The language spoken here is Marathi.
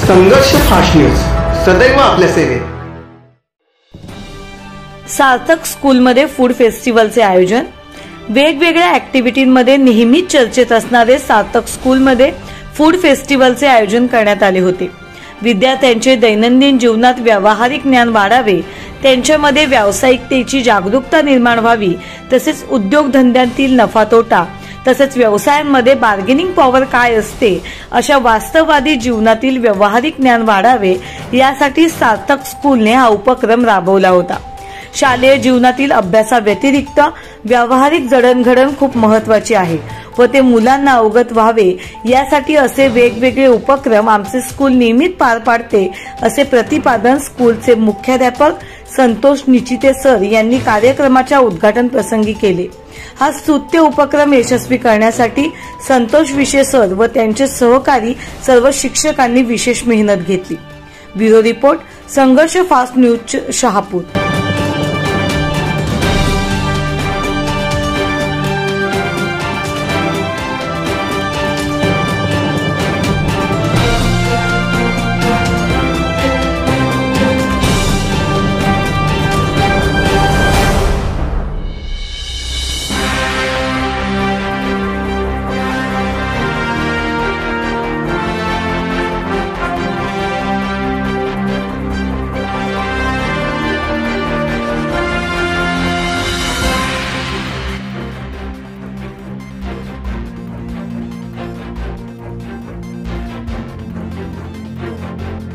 संघर्ष फास्ट न्यूज, सदैव आपल्या सेवेत। सार्थक स्कूलमध्ये फूड फेस्टिवलचे आयोजन। वेगवेगळ्या ऍक्टिव्हिटीमध्ये नेहमीच चर्चेत असणारे सार्थक स्कूलमध्ये फूड फेस्टिवलचे आयोजन करण्यात आले होते। विद्यार्थ्यांचे दैनंदिन जीवनात व्यावहारिक ज्ञान वाढावे, त्यांच्यामध्ये व्यावसायिकतेची जागरूकता निर्माण व्हावी, तसेच उद्योगधंद्यातील नफा तोटा तसेच व्यवसायांमध्ये बार्गेनिंग पॉवर काय असते अशा वास्तववादी जीवनातील व्यावहारिक ज्ञान वाढावे यासाठी सार्थक स्कूलने हा उपक्रम राबवला होता। शालेय जीवनातील अभ्यासाव्यतिरिक्त व्यावहारिक जडणघडण खूप महत्त्वाची आहे व ते मुलांना अवगत व्हावे यासाठी असे वेगवेगळे उपक्रम आमचे स्कूल नियमित पार पाडते, असे प्रतिपादन स्कूलचे मुख्याध्यापक संतोष निचिते सर यांनी कार्यक्रमाच्या उद्घाटन प्रसंगी केले। हा स्तुत्य उपक्रम यशस्वी करण्यासाठी संतोष विशे सर व त्यांचे सहकारी सर्व शिक्षकांनी विशेष मेहनत घेतली। ब्युरो रिपोर्ट, संघर्ष फास्ट न्यूज, शहापूर।